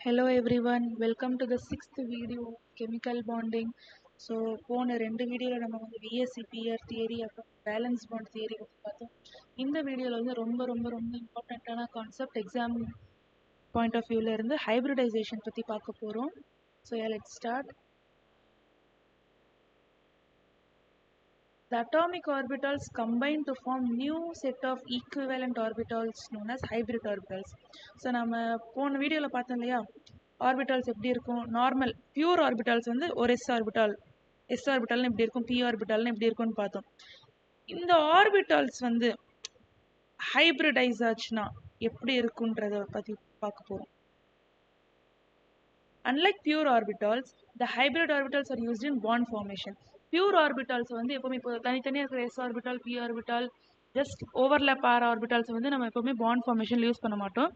Hello everyone, welcome to the 6th video chemical bonding. So போன 2 வீடியோவில் நம்ம வந்து VSEPR தியரி அப்புறம் பேலன்ஸ் பாண்ட் தியரி பற்றி பார்த்தோம். இந்த வீடியோவில் வந்து ரொம்ப ரொம்ப ரொம்ப இம்பார்ட்டண்ட்டான கான்செப்ட் எக்ஸாம் பாயிண்ட் ஆஃப் வியூவில் இருந்து ஹைப்ரிடைசேஷன் பற்றி பார்க்க போகிறோம். So let's start. The atomic orbitals combine to form new set of equivalent orbitals known as hybrid orbitals. So நம்ம போன வீடியோவில் பார்த்தோம் இல்லையா, ஆர்பிட்டால்ஸ் எப்படி இருக்கும், நார்மல் பியூர் ஆர்பிட்டால்ஸ் வந்து ஒரு எஸ் ஆர்பிட்டால்னு எப்படி இருக்கும், பி ஆர்பிட்டால்னு எப்படி இருக்கும்னு பார்த்தோம். இந்த ஆர்பிட்டால்ஸ் வந்து ஹைப்ரிடைஸ் ஆச்சுன்னா எப்படி இருக்குன்றத பற்றி பார்க்க போகிறோம். Unlike pure orbitals, the hybrid orbitals are used in bond formation. Pure orbitals வந்து எப்பவுமே இப்போ தனித்தனியாக இருக்கிற S orbital P orbital just overlap are orbitals வந்து நம்ம எப்பவுமே பாண்ட் ஃபார்மேஷன் யூஸ் பண்ண மாட்டோம்.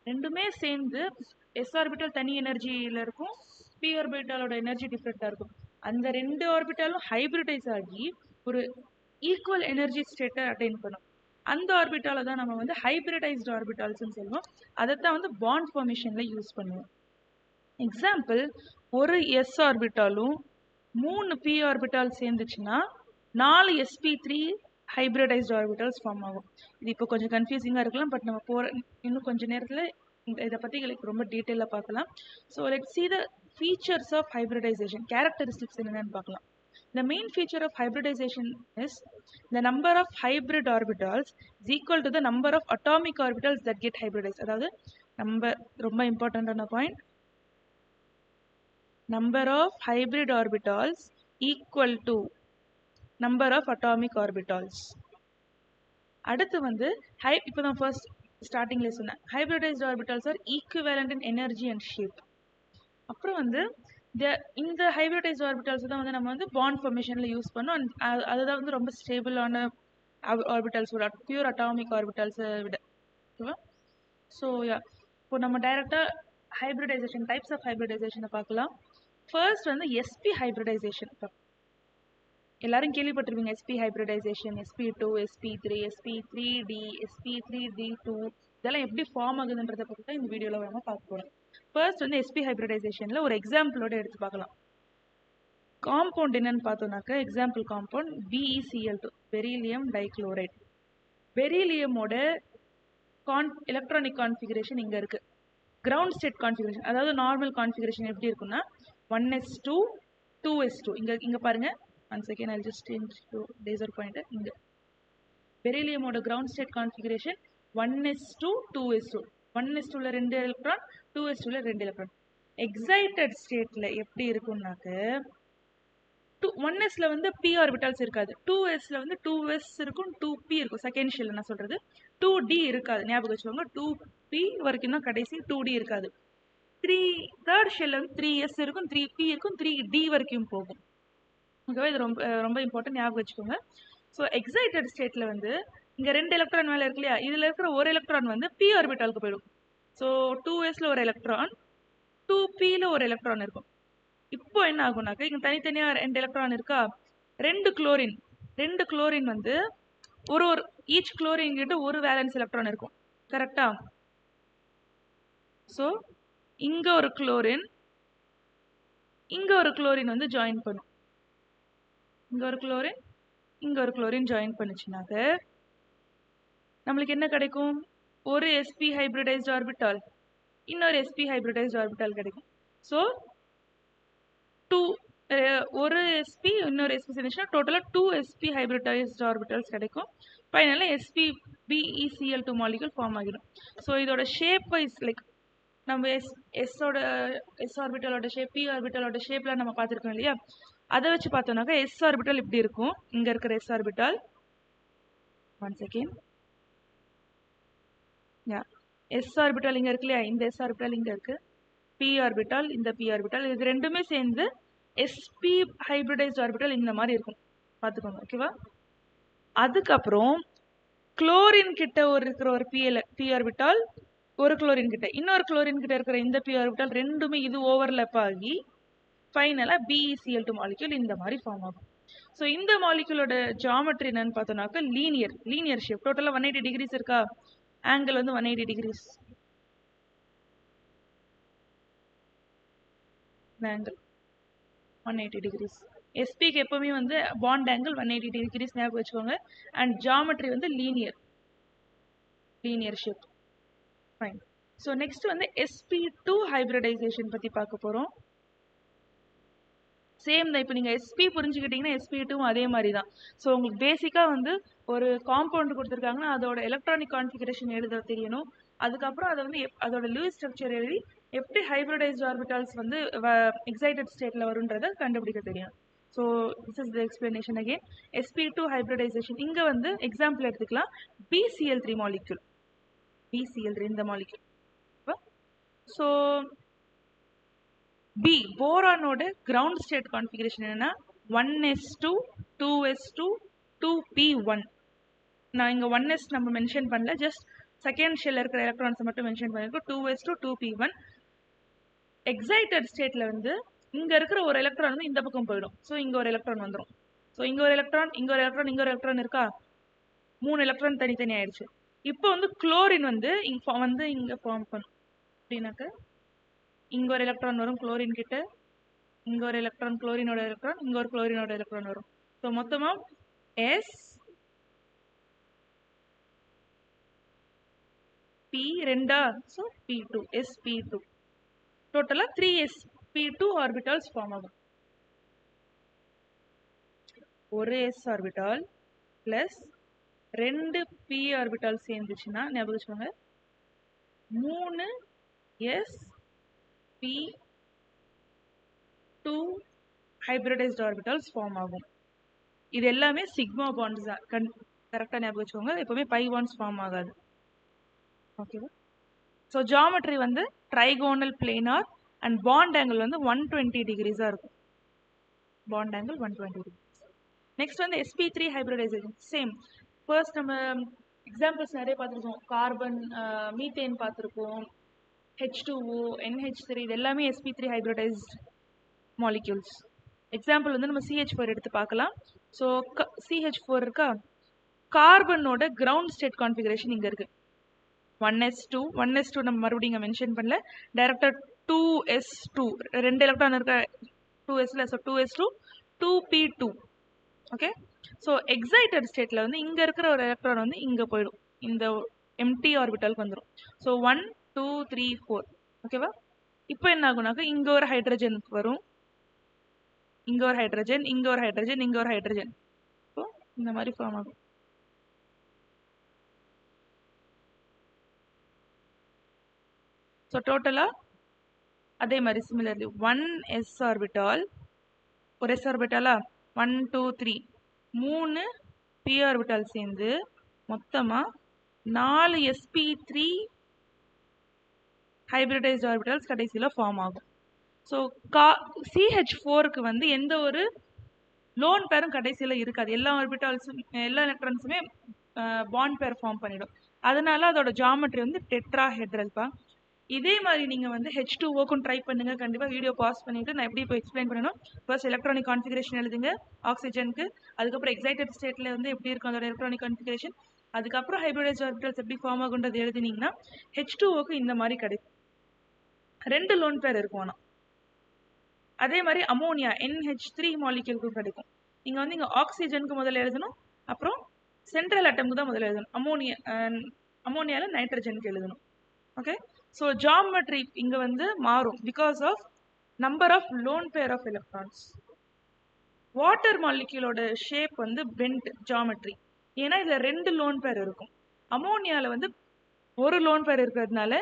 ரெண்டுமே சேர்ந்து எஸ் ஆர்பிட்டால் தனி எனர்ஜியில் இருக்கும், பி ஆர்பிட்டாலோட எனர்ஜி டிஃப்ரெண்ட்டாக இருக்கும். அந்த ரெண்டு ஆர்பிட்டாலும் ஹைப்ரிடைஸ் ஆகி ஒரு ஈக்குவல் எனர்ஜி ஸ்டேட்டை அட்டைன் பண்ணும். அந்த ஆர்பிட்டாலை தான் நம்ம வந்து ஹைப்ரிடைஸ்டு ஆர்பிட்டால்ஸ்னு சொல்லுவோம். அதை தான் வந்து பாண்ட் ஃபார்மேஷனில் யூஸ் பண்ணுவோம். எக்ஸாம்பிள், ஒரு எஸ் ஆர்பிட்டாலும் 3 பி ஆர்பிட்டால் சேர்ந்துச்சுன்னா 4 sp3 ஹைப்ரிடைஸ்டு ஆர்பிட்டால்ஸ் ஃபார்ம் ஆகும். இது இப்போ கொஞ்சம் கன்ஃபியூசிங்காக இருக்கலாம், பட் நம்ம இன்னும் கொஞ்சம் நேரத்தில் இதை பற்றி ரொம்ப டீட்டெயிலாக பார்க்கலாம். So let's see the features of hybridization, characteristics என்னென்னு பார்க்கலாம். The main feature of hybridization is the number of hybrid orbitals is equal to the number of atomic orbitals that get hybridized. அதாவது ரொம்ப இம்பார்ட்டண்டான point, number of hybrid orbitals equal to number of atomic orbitals. அடுத்து வந்து இப்போ தான் first ஸ்டார்டிங்ல சொன்னேன், hybridized orbitals are equivalent in energy and shape. அப்புறம் வந்து இந்த hybridized orbitals தான் வந்து நம்ம வந்து பாண்ட் ஃபார்மேஷன்ல யூஸ் பண்ணோம். அதுதான் வந்து ரொம்ப ஸ்டேபிளான ஆர்பிட்டல்ஸ் விட, பியூர் அட்டாமிக் ஆர்பிட்டல்ஸை விட. ஓகேவா? ஸோ இப்போ நம்ம டைரக்டா ஹைப்ரிடைசேஷன், டைப்ஸ் ஆஃப் ஹைப்ரிடைசேஷனை பார்க்கலாம். ஃபர்ஸ்ட் வந்து எஸ்பி ஹைப்ரிடைசேஷன். எல்லாரும் கேள்விப்பட்டிருப்பீங்க, SP hybridisation, sp2, sp3, sp3d, sp3d2, இதெல்லாம் எப்படி ஃபார்ம் ஆகுதுன்றதை பற்றி தான் இந்த வீடியோவில் நம்ம பார்க்க போகிறோம். ஃபர்ஸ்ட் வந்து எஸ்பி ஹைப்ரிடைசேஷனில் ஒரு எக்ஸாம்பிளோட எடுத்து பார்க்கலாம். காம்பவுண்ட் என்னன்னு பார்த்தோம்னாக்க, example compound BeCl2, beryllium dichloride. பெரிலியமோட எலக்ட்ரானிக் கான்ஃபிகரேஷன் இங்கே இருக்குது. கிரவுண்ட் ஸ்டேட் கான்ஃபிகரேஷன், அதாவது நார்மல் கான்ஃபிகரேஷன் எப்படி இருக்குன்னா 1s2 2s2. இங்கே பாருங்க, 1 second, I'll just change to laser pointer. இங்கே பெரிலியமோட ground state configuration 1s2 2s2. 1s2ல 2 எலக்ட்ரான், 2s2ல 2 எலக்ட்ரான். எக்ஸைட்டட் ஸ்டேட்ல எப்படி இருக்கும்னாக்க 1sல வந்து p ஆர்பிட்டால்ஸ் இருக்காது, 2sல வந்து 2s இருக்கும், 2p இருக்கும். செகண்ட் ஷெல் நான் சொல்றது 2d இருக்காது, ஞாபகம் வச்சுக்கோங்க. 2p வரைக்கும் தான் கடைசி, 2d இருக்காது. தேர்ட் ஷெல்ல வந்து 3s இருக்கும், 3p இருக்கும், 3d வரைக்கும் போகும். ஓகேவா? இது ரொம்ப ரொம்ப இம்பார்ட்டன்ட், ஞாபகம் வச்சுக்கோங்க. ஸோ எக்ஸைட்டட் ஸ்டேட்ல வந்து இங்க 2 எலக்ட்ரான் மேலே இருக்கு இல்லையா, இதுல இருக்கிற ஒரு எலக்ட்ரான் வந்து p ஆர்பிட்டாலுக்கு போயிடும். ஸோ 2sல ஒரு எலக்ட்ரான், 2pல ஒரு எலக்ட்ரான் இருக்கும். இப்போ என்ன ஆகும்னாக்க, இங்க தனித்தனியா 2 எலக்ட்ரான் இருக்கா, 2 குளோரின் வந்து ஒரு ஈச் குளோரின் கிட்ட ஒரு வேலன்ஸ் எலக்ட்ரான் இருக்கும். கரெக்டா? ஸோ இங்க ஒரு குளோரின், இங்க ஒரு குளோரின் வந்து ஜாயின் பண்ணும். இங்க ஒரு குளோரின், இங்க ஒரு குளோரின் ஜாயின் பண்ணுச்சுனாக்க நம்மளுக்கு என்ன கிடைக்கும்? ஒரு sp ஹைப்ரிடைஸ்டு ஆர்பிட்டால், இன்னொரு sp ஹைப்ரிடைஸ்டு ஆர்பிட்டால் கிடைக்கும். ஸோ ஒரு sp இன்னொரு sp சேர்ந்துச்சுன்னா டோட்டலாக 2 sp ஹைப்ரிடைஸ்டு ஆர்பிட்டல்ஸ் கிடைக்கும். ஃபைனலாக sp BeCl2 மாலிகுல் ஃபார்ம் ஆகிடும். ஸோ இதோட ஷேப் வைஸ், லைக் நம்ம எஸ் ஆர்பிட்டலோட ஷேப், பி ஆர்பிட்டலோட ஷேப்லாம் நம்ம பார்த்துருக்கோம் இல்லையா, அதை வச்சு பார்த்தோம்னாக்கா எஸ் ஆர்பிட்டல் இப்படி இருக்கும். இங்க இருக்கிற S orbital, 1 second, S orbital இங்க இருக்கு இல்லையா, இந்த எஸ் ஆர்பிட்டல் இங்க இருக்கு, பி ஆர்பிட்டல், இந்த பி ஆர்பிட்டல், இது ரெண்டுமே சேர்ந்து sp ஹைப்ரிடைஸ்டு ஆர்பிட்டல் இந்த மாதிரி இருக்கும், பார்த்துக்கோங்க. ஓகேவா? அதுக்கப்புறம் குளோரின் கிட்ட இருக்கிற ஒரு பி ஆர்பிட்டால், ஒரு குளோரின் கிட்ட, இன்னொரு குளோரின் கிட்ட இருக்கிற இந்த பி ஆர்பிட்டால், ரெண்டுமே இது ஓவர்லேப் ஆகி ஃபைனலாக BeCl2 மாலிக்யூல் இந்த மாதிரி ஃபார்ம் ஆகும். ஸோ இந்த மாலிக்யூலோட ஜாமெட்ரி என்னன்னு பார்த்தோம்னாக்க லீனியர் ஷேப். டோட்டலாக 180 டிகிரிஸ் இருக்கா, ஆங்கிள் வந்து 180 டிகிரிஸ். இந்த ஆங்கிள் 180 degrees. sp க்கு எப்பவுமே வந்து பாண்ட் ஆங்கிள் 180 degrees ஞாபகம் வச்சுக்கோங்க. அண்ட் ஜாமெட்ரி வந்து linear shape. Fine. So next வந்து sp2 ஹைபிரிடைசேஷன் பற்றி பார்க்க போகிறோம். சேம் தான். இப்போ நீங்கள் sp புரிஞ்சுக்கிட்டீங்கன்னா sp2வும் அதே மாதிரி தான். ஸோ உங்களுக்கு பேசிக்காக வந்து ஒரு காம்பவுண்ட் கொடுத்துருக்காங்கன்னா அதோட எலக்ட்ரானிக் கான்ஃபிகரேஷன் எழுத தெரியணும். அதுக்கப்புறம் அதை வந்து அதோட லூயிஸ் ஸ்ட்ரக்சர் எழுதி எப்படி ஹைபிரிடைஸ்ட் ஆர்பிட்டால்ஸ் வந்து எக்ஸைட்டட் ஸ்டேட்டில் வரும்ன்றதை கண்டுபிடிக்க தெரியும். So this is the explanation again. sp2 hybridisation இங்கே வந்து எக்ஸாம்பிள் எடுத்துக்கலாம். BCl3 molecule. BCl3 இந்த மாலிக்யூல். ஸோ B போரானோட கிரவுண்ட் ஸ்டேட் கான்ஃபிகரேஷன் என்னன்னா 1s2 2s2 2p1. நான் இங்க 1s நம்ம மென்ஷன் பண்ணல, ஜஸ்ட் செகண்ட் ஷெல்ல இருக்கிற எலக்ட்ரான்ஸ் மட்டும் மென்ஷன் பண்ணிருக்கோம். 2s2 2p1. எக்ஸைட்டட் ஸ்டேட்ல வந்து இங்க இருக்கிற ஒரு எலக்ட்ரான் வந்து இந்த பக்கம் போயிடும். ஸோ இங்க ஒரு எலக்ட்ரான் வந்துடும். ஸோ இங்க ஒரு எலக்ட்ரான், இங்க ஒரு எலக்ட்ரான், இங்க ஒரு எலக்ட்ரான் இருக்கா, 3 எலக்ட்ரான் தனித்தனி ஆயிடுச்சு. இப்போ வந்து குளோரின் வந்து இங்க ஃபார்ம் பண்ணும். அப்படின்னாக்க இங்க ஒரு எலக்ட்ரான் வரும் குளோரின் கிட்ட, இங்க ஒரு எலக்ட்ரான் குளோரினோட எலக்ட்ரான், இங்க ஒரு குளோரினோட எலக்ட்ரான் வரும். ஸோ மொத்தமா s p ரெண்டா, ஸோ p2 sp2. டோட்டலா 3sp2 ஆர்பிட்டால்ஸ் ஃபார்ம் ஆகும். ஒரு s orbital plus 2 p orbital சேர்ந்துச்சுன்னா ஞாபகம் வச்சுக்கோங்க 3s p2 hybridised orbitals form ஆகும். இது எல்லாமே சிக்மா பாண்ட்ஸ் தான். கரெக்டாக ஞாபகம் வச்சுக்கோங்க. எப்பவுமே பை பாண்ட்ஸ் ஃபார்ம் ஆகாது. ஓகேவா? ஸோ ஜாமெட்ரி வந்து trigonal planar and bond angle வந்து 120 டிகிரிஸாக இருக்கும். Bond angle 120 decrease. நெக்ஸ்ட் வந்து sp3 ஹைபிரிடைசேஷன். சேம். ஃபர்ஸ்ட் நம்ம எக்ஸாம்பிள்ஸ் நிறைய பார்த்துருக்கோம். கார்பன், மீத்தேன் பார்த்துருக்கோம், H2O, NH3, இது எல்லாமே sp3 ஹைபிரிடைஸ்ட் மாலிக்யூல்ஸ். எக்ஸாம்பிள் வந்து நம்ம CH4 எடுத்து பார்க்கலாம். ஸோ CH4 இருக்கா, கார்பனோட கிரவுண்ட் ஸ்டேட் கான்ஃபிகரேஷன் இங்கே இருக்கு 1s2 நம்ம மறுபடியும் இங்கே மென்ஷன் பண்ணல. டைரக்டா 2s2 ரெண்டு எலக்ட்ரான் இருக்க 2sல, so 2s2 2p2. Okay. So excited ஸ்டேட்ல வந்து இங்க இருக்கிற ஒரு எலக்ட்ரான் வந்து இங்க போயிடும், இந்த எம்டி ஆர்பிட்டாலுக்கு வந்துடும். ஸோ 1 2 3 4. ஓகேவா? இப்போ என்ன ஆகுனாக்க இங்க ஒரு ஹைட்ரஜன் வரும், இங்க ஒரு ஹைட்ரஜன், இங்க ஒரு ஹைட்ரஜன், இங்க ஒரு ஹைட்ரஜன். ஸோ இந்த மாதிரி ஃபார்ம் ஆகும். ஸோ டோட்டலா அதே மாதிரி சிமிலர்லி 1s ஆர்பிட்டால், ஒரு s ஆர்பிட்டாலா 1 2 3, 3 p ஆர்பிட்டால் சேர்ந்து மொத்தமா 4 sp3 ஹைபிரிடைஸ்ட் ஆர்பிட்டால்ஸ் கடைசியில் ஃபார்ம் ஆகும். ஸோ CH4க்கு வந்து எந்த ஒரு லோன் பேரும் கடைசியில் இருக்காது. எல்லா ஆர்பிட்டால்ஸும், எல்லா எலக்ட்ரான்ஸுமே பாண்ட் பேர் ஃபார்ம் பண்ணிடும். அதனால அதோட ஜாமெட்ரி வந்து டெட்ராஹெட்ரல் பா. இதே மாதிரி நீங்கள் வந்து H2Oக்கும் ட்ரை பண்ணுங்க. கண்டிப்பாக வீடியோ பாஸ் பண்ணிட்டு நான் எப்படி இப்போ எக்ஸ்பிளைன் பண்ணணும். ஃபர்ஸ்ட் எலக்ட்ரானிக் கான்ஃபிகரேஷன் எழுதுங்க ஆக்சிஜனுக்கு, அதுக்கப்புறம் எக்ஸைட்டட் ஸ்டேட்ல வந்து எப்படி இருக்கும் அதோட எலக்ட்ரானிக் கான்ஃபிகரேஷன், அதுக்கப்புறம் ஹைபிரிடைஸ்ட் ஆர்பிட்டால்ஸ் எப்படி ஃபார்ம் ஆகுன்றது எழுதினீங்கன்னா H2Oக்கு இந்த மாதிரி கிடைக்கும். 2 லோன் பேர் இருக்கும். ஆனால் அதே மாதிரி அமோனியா NH3 மாலிக்யூலுக்கும் கிடைக்கும். நீங்கள் வந்து இங்கே ஆக்சிஜனுக்கு முதல்ல எழுதணும், அப்புறம் சென்ட்ரல் அட்டம்க்கு தான் முதல்ல எழுதணும். அமோனியாவில் நைட்ரஜனுக்கு எழுதணும். ஓகே. ஸோ ஜாமெட்ரி இங்கே வந்து மாறும் because of number of lone pair of electrons. Water மாலிக்யூலோட ஷேப் வந்து பெண்ட் ஜாமெட்ரி, ஏன்னா இதில் 2 லோன் பேர் இருக்கும். அமோனியாவில் வந்து ஒரு லோன் பேர் இருக்கிறதுனால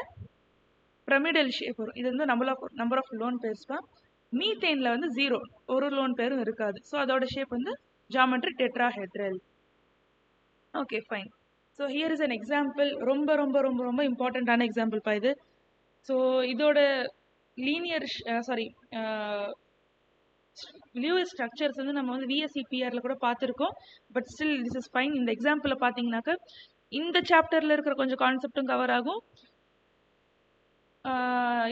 பிரமிடல் ஷேப் வரும். இது வந்து நம்பர் ஆஃப் லோன் பேர்ஸ் தான். மீத்தேன்ல வந்து 0, ஒரு லோன் பேரும் இருக்காது. ஸோ அதோட ஷேப் வந்து geometry tetrahedral. Okay fine. So here is an example. ரொம்ப ரொம்ப ரொம்ப ரொம்ப இம்பார்ட்டண்ட்டான எக்ஸாம்பிள் பா இது. ஸோ இதோட லூயிஸ் ஸ்ட்ரக்சர்ஸ் வந்து நம்ம வந்து VSEPRல கூட பார்த்துருக்கோம். But still this is fine. இந்த எக்ஸாம்பிளை பார்த்தீங்கன்னாக்க இந்த சாப்டர்ல இருக்கிற கொஞ்சம் கான்செப்டும் கவர் ஆகும்.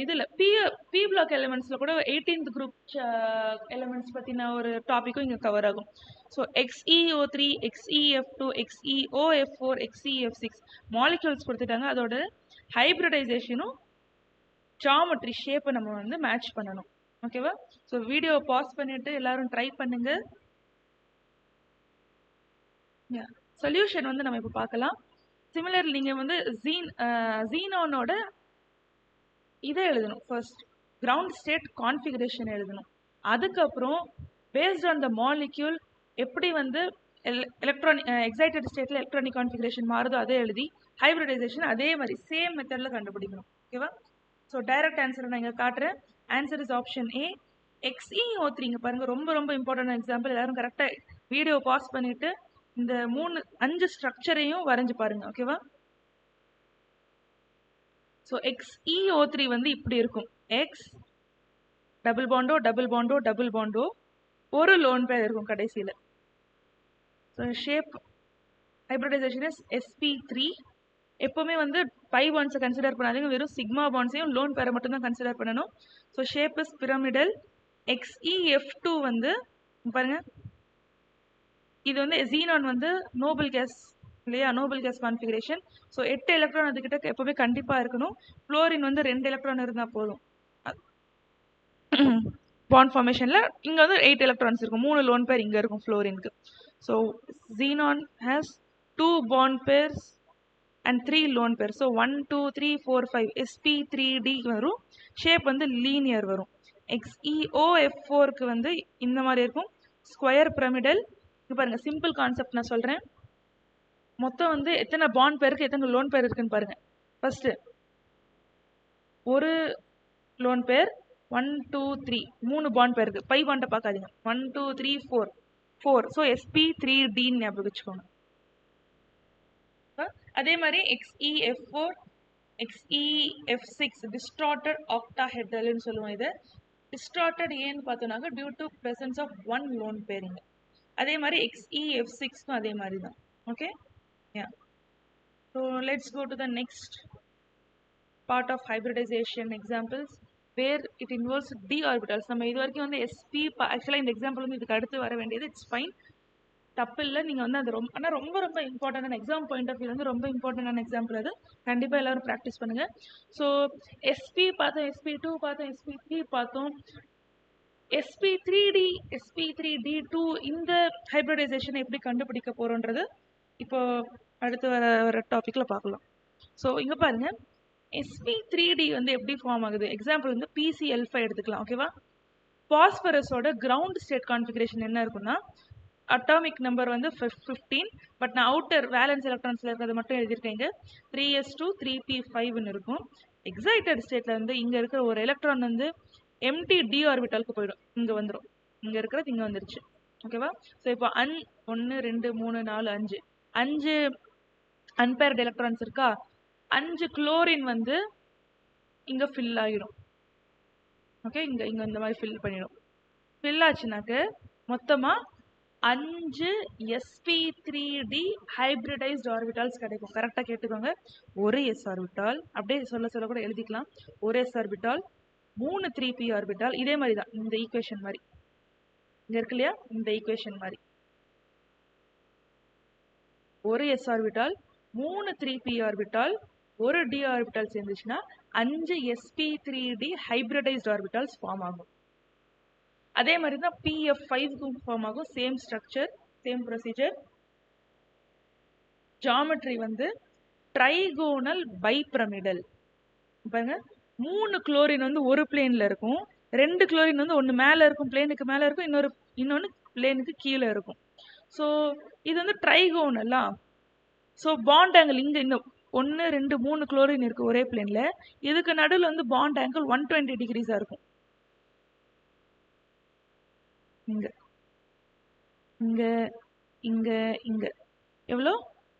இதில் பி பிளாக் எலிமெண்ட்ஸில் கூட 18th குரூப் எலிமெண்ட்ஸ் பற்றின ஒரு டாப்பிக்கும் இங்கே கவர் ஆகும். So XeO3, XeF2, XeOF4, XeF6 molecules கொடுத்துட்டாங்க. அதோட ஹைபிரிடைசேஷனும் ஜாமெட்ரி ஷேப்பை நம்ம வந்து மேட்ச் பண்ணணும். ஓகேவா? ஸோ வீடியோ பாஸ் பண்ணிட்டு எல்லாரும் ட்ரை பண்ணுங்க. சொல்யூஷன் வந்து நம்ம இப்போ பார்க்கலாம். சிமிலர் நீங்கள் வந்து ஜீனானோட இதை எழுதணும். ஃபர்ஸ்ட் கிரவுண்ட் ஸ்டேட் கான்ஃபிகரேஷன் எழுதணும். அதுக்கப்புறம் பேஸ்ட் ஆன் த மாலிக்யூல் எப்படி வந்து எலக்ட்ரானிக் எக்ஸைட்டட் ஸ்டேட்டில் எலக்ட்ரானிக் கான்ஃபிகரேஷன் மாறுதோ அதை எழுதி ஹைப்ரிடைசேஷன் அதே மாதிரி சேம் மெத்தடில் கண்டுபிடிக்கணும். ஓகேவா? ஸோ டைரக்ட் ஆன்சரை நான் இங்கே காட்டுறேன். Answer is option A. XeO3 இங்கே பாருங்கள், ரொம்ப ரொம்ப இம்பார்ட்டன்ட் எக்ஸாம்பிள். எல்லாரும் கரெக்டாக வீடியோ பாஸ் பண்ணிவிட்டு இந்த 5 ஸ்ட்ரக்சரையும் வரைஞ்சு பாருங்க. ஓகேவா? ஸோ XeO3 வந்து இப்படி இருக்கும். எக்ஸ் டபுள் பாண்டோ டபுள் பாண்டோ டபுள் பாண்டோ ஒரு லோன் பேர் இருக்கும் கடைசியில். So shape hybridisation is sp3. எப்போவுமே வந்து பை பாண்ட்ஸை கன்சிடர் பண்ணாதீங்க, வெறும் சிக்மா பாண்ட்ஸையும் லோன் பேரை மட்டும்தான் கன்சிடர் பண்ணணும். So shape is pyramidal. XeF2 வந்து பாருங்க, இது வந்து ஜீனான் வந்து நோபல் கேஸ் இல்லையா, Nobel case configuration. So 8 electron அதுக்கிட்ட எப்போவுமே கண்டிப்பாக இருக்கணும். ஃப்ளோரின் வந்து 2 எலக்ட்ரான் இருந்தால் போதும் பாண்ட் ஃபார்மேஷனில். இங்கே வந்து 8 எலக்ட்ரான்ஸ் இருக்கும், 3 லோன் பேர் இங்கே இருக்கும் ஃப்ளோரினுக்கு. So xenon has 2 bond pairs and 3 lone pairs. So 1 2 3 4 5 sp3d வரும். ஷேப் வந்து லீனியர் வரும். XeOF4க்கு வந்து இந்த மாதிரி இருக்கும், ஸ்கொயர் பிரமிடல். இப்போ பாருங்க, சிம்பிள் கான்செப்ட் நான் சொல்கிறேன். மொத்தம் வந்து எத்தனை பாண்ட் பேருக்கு எத்தனை லோன் பேர் இருக்குன்னு பாருங்க. ஃபர்ஸ்ட் ஒரு லோன் பேர் 1 2 3 3 பாண்ட் பேருக்கு. பை பாண்டை பார்க்காதீங்க. 1 2 3 4 4. ஸோ sp3d ஞாபகம் வச்சுக்கோங்க. அதே மாதிரி XeF4 XeF6 டிஸ்டார்டட் ஆக்டாஹெட்ரல்னு சொல்லுவோம். இதை டிஸ்டார்டட் ஏன்னு பார்த்தோம்னாக்க due to presence of 1 lone pairing. அதே மாதிரி XeF6க்கும் அதே மாதிரி தான். Okay, yeah. So let's go to the next part of hybridization examples where it involves d orbitals. நம்ம இது வரைக்கும் வந்து sp ஆக்சுவலாக இந்த எக்ஸாம்பிள் வந்து இதுக்கு அடுத்து வர வேண்டியது. இட்ஸ் ஃபைன், தப்பு இல்லை. நீங்கள் வந்து அது ஆனால் ரொம்ப ரொம்ப இம்பார்ட்டண்டான எக்ஸாம் பாயிண்ட் ஆஃப் வியூ வந்து ரொம்ப இம்பார்ட்டண்டான எக்ஸாம்பிள். அது கண்டிப்பாக எல்லோரும் ப்ராக்டிஸ் பண்ணுங்கள். ஸோ sp பார்த்தோம், sp2 பார்த்தோம், sp3 பார்த்தோம். sp3d sp3d2 இந்த ஹைப்ரிடைசேஷனை எப்படி கண்டுபிடிக்க போகிறோன்றது இப்போ அடுத்து வர டாப்பிக்கில் பார்க்கலாம். ஸோ இங்கே பாருங்கள், sp3d வந்து எப்படி ஃபார்ம் ஆகுது. எக்ஸாம்பிள் வந்து PCl5 எடுத்துக்கலாம். ஓகேவா? பாஸ்பரஸோட கிரவுண்ட் ஸ்டேட் கான்ஃபிகரேஷன் என்ன இருக்குன்னா, அட்டாமிக் நம்பர் வந்து 15, பட் நான் அவுட்டர் வேலன்ஸ் எலக்ட்ரான்ஸில் இருக்கிறது மட்டும் எழுதியிருக்கேங்க. 3s2 3p5ன்னு இருக்கும். எக்ஸைட்டட் ஸ்டேட்டில் வந்து இங்கே இருக்கிற ஒரு எலக்ட்ரான் வந்து எம்டி டி ஆர்பிட்டாலுக்கு போயிடும், இங்கே வந்துடும். இங்கே இருக்கிறது இங்கே வந்துருச்சு. ஓகேவா? ஸோ இப்போ 1 2 3 4 5 அன்பேர்டு எலக்ட்ரான்ஸ் இருக்கா. 5 குளோரின் வந்து இங்கே ஃபில் ஆகிடும். ஓகே, இங்கே இந்த மாதிரி ஃபில் பண்ணிடும். ஃபில் ஆச்சுனாக்க மொத்தமாக 5 sp3d ஹைப்ரிடைஸ்ட் ஆர்பிட்டால்ஸ் கிடைக்கும். கரெக்டாக கேட்டுக்கோங்க. ஒரு s ஆர்பிட்டால், அப்படியே சொல்ல கூட எழுதிக்கலாம். ஒரு s ஆர்பிட்டால், 3 3p ஆர்பிட்டால். இதே மாதிரி தான் இந்த ஈக்குவேஷன் மாதிரி இங்கே இருக்கு இல்லையா, இந்த ஈக்குவேஷன் மாதிரி ஒரு s ஆர்பிட்டால், 3 3p ஆர்பிட்டால், ஒரு d ஆர்பிட்டால் சேர்ந்துச்சுன்னா 5 sp3d ஹைப்ரிடைஸ்ட் ஆர்பிட்டால்ஸ் ஃபார்ம் ஆகும். அதே மாதிரி தான் PF5க்கும் ஃபார்ம் ஆகும். Same structure, same procedure. Geometry வந்து ட்ரைகோனல் பைபிரமிடல். பாருங்க, 3 குளோரின் வந்து ஒரு பிளேன்ல இருக்கும், 2 குளோரின் வந்து ஒன்று மேலே இருக்கும், பிளேனுக்கு மேலே இருக்கும், இன்னொன்று பிளேனுக்கு கீழே இருக்கும். ஸோ இது வந்து ட்ரைகோனலா. ஸோ பாண்ட் ஆங்கிள் இங்கே இந்த 1 2 3 குளோரின் இருக்கு ஒரே பிளேன்ல. இதுக்கு நடுவில் வந்து பாண்ட் ஆங்கிள் 120 டிகிரிஸாக இருக்கும். இங்க இங்க இங்க இங்க எவ்வளோ,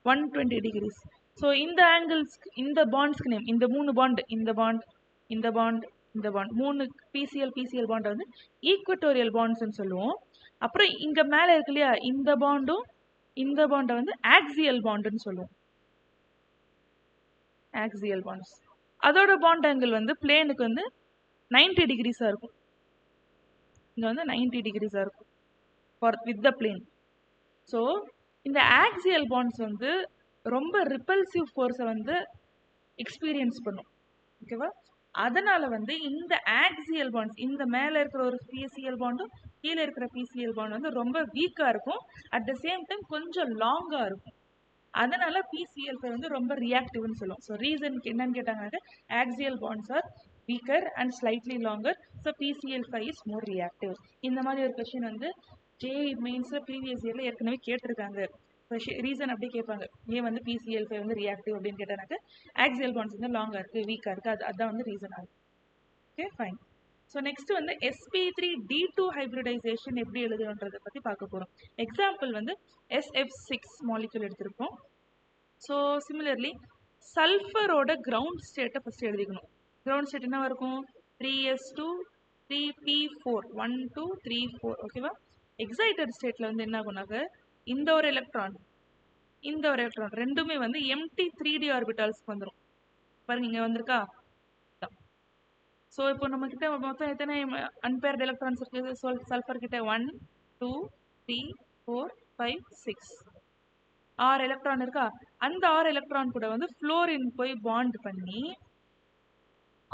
120 டிகிரிஸ். ஸோ இந்த ஆங்கிள்ஸ், இந்த பாண்ட்ஸ்க்கு நேம், இந்த 3 பாண்ட், இந்த பாண்ட், இந்த பாண்ட், இந்த பாண்ட், 3 PCl பாண்டை வந்து ஈக்குவட்டோரியல் பாண்ட்ஸ்ன்னு சொல்லுவோம். அப்புறம் இங்கே மேலே இருக்கு இல்லையா, இந்த பாண்டும் இந்த பாண்டை வந்து ஆக்சியல் பாண்டுன்னு சொல்லுவோம். Axial bonds. அதோட பாண்ட் ஆங்கிள் வந்து பிளேனுக்கு வந்து 90 டிகிரிஸாக இருக்கும். இங்கே வந்து 90 டிகிரிஸாக இருக்கும் for with the plane. So இந்த ஆக்சியல் பாண்ட்ஸ் வந்து ரொம்ப ரிப்பல்சிவ் ஃபோர்ஸை வந்து எக்ஸ்பீரியன்ஸ் பண்ணும். ஓகேவா? அதனால வந்து இந்த ஆக்சியல் பாண்ட்ஸ், இந்த மேல இருக்கிற ஒரு பிசிஎல் பாண்டும் கீழே இருக்கிற பிசிஎல் பாண்ட் வந்து ரொம்ப வீக்கா இருக்கும். அட் த சேம் டைம் கொஞ்சம் லாங்கா இருக்கும். அதனால பிசிஎல்5 வந்து ரொம்ப ரியாக்டிவ்னு சொல்லுவோம். ஸோ ரீசன் என்னன்னு கேட்டாங்க, axial bonds are weaker and slightly longer. So PCl5 is more reactive. இந்த மாதிரி ஒரு கொஸ்டின் வந்து ஜேஇ மெயின்ஸ்ல ப்ரீவியஸ் இயர்ல ஏற்கனவே கேட்டிருக்காங்க. ரீசன் அப்படி கேட்பாங்க, ஏன் வந்து பிசிஎல்5 வந்து ரியாக்டிவ் அப்படின்னு கேட்டாங்க, ஆக்சியல் பாண்ட்ஸ் வந்து லாங்கா இருக்கு, வீக்கா இருக்கு, அதான் வந்து ரீசன் ஆகும். Okay fine. ஸோ நெக்ஸ்ட் வந்து sp3d2 ஹைபிரிடைசேஷன் எப்படி எழுதுன்றதை பற்றி பார்க்க போகிறோம். எக்ஸாம்பிள் வந்து SF6 மாலிகுல் எடுத்திருக்கோம். ஸோ சிமிலர்லி சல்ஃபரோட கிரவுண்ட் ஸ்டேட்டை ஃபஸ்ட் எழுதிக்கணும். கிரவுண்ட் ஸ்டேட் என்னவா இருக்கும்? 3s2 3p4 1 2 3 4. ஓகேவா? எக்ஸைட்டட் ஸ்டேட்ல வந்து என்ன ஆகுனாக்க இந்த ஒரு எலக்ட்ரான் ரெண்டுமே வந்து எம்டி 3d ஆர்பிட்டால்ஸ்க்கு வந்துடும். பாருங்க இங்க வந்திருக்கா. ஸோ இப்போ நம்ம கிட்ட மொத்தம் எத்தனை அன்பேர்ட் எலக்ட்ரான்ஸ் இருக்கு? சல்ஃபர் கிட்ட 1 2 3 4 5 6 6 எலக்ட்ரான் இருக்கா. அந்த 6 எலக்ட்ரான் கூட வந்து ஃப்ளோரின் போய் பாண்ட் பண்ணி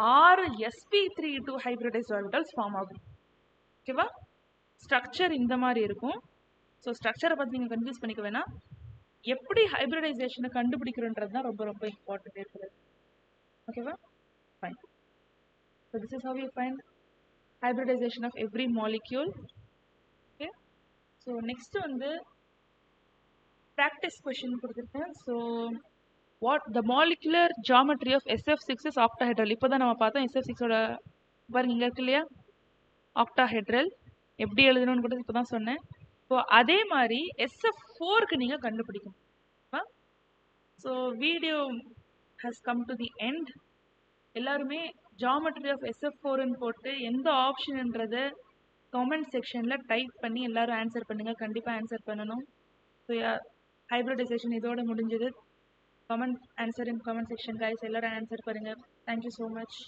6 sp3 ஹைபிரிடைஸ்ட் ஆர்பிட்டல்ஸ் ஃபார்ம் ஆகும். ஓகேவா? ஸ்ட்ரக்சர் இந்த மாதிரி இருக்கும். ஸோ ஸ்ட்ரக்சரை பற்றி நீங்கள் கன்ஃபியூஸ் பண்ணிக்க வேணாம். எப்படி ஹைபிரிடைசேஷனை கண்டுபிடிக்கிறோன்றது தான் ரொம்ப ரொம்ப இம்பார்ட்டன்ட் இருக்கிறது. ஓகேவா? Fine. So this is how we find hybridization of every molecule. Okay. So next வந்து practice question கொடுத்திருக்கேன். So what the molecular geometry of SF6 is octahedral. இப்போதான் நம்ம பார்த்தோம் SF6 ஓட பாருங்க இங்க இருக்கு இல்லையா, octahedral. எப்படி எழுதணும்னு கூட இப்போதான் சொன்னேன். ஸோ அதே மாதிரி SF4க்கு நீங்க கண்டுபிடிக்கணும். So video has come to the end. எல்லாருமே ஜாமெட்ரி ஆஃப் SF4ன்னு போட்டு எந்த ஆப்ஷன்ன்றதை கமெண்ட் செக்ஷனில் டைப் பண்ணி எல்லாரும் ஆன்சர் பண்ணுங்கள். கண்டிப்பாக ஆன்சர் பண்ணணும். ஸோ ஹைபிரிடைசேஷன் இதோட முடிஞ்சது. கமெண்ட் ஆன்சர் இன் கமெண்ட் செக்ஷன் கைஸ். எல்லாரும் ஆன்சர் பண்ணுங்கள். Thank you so much.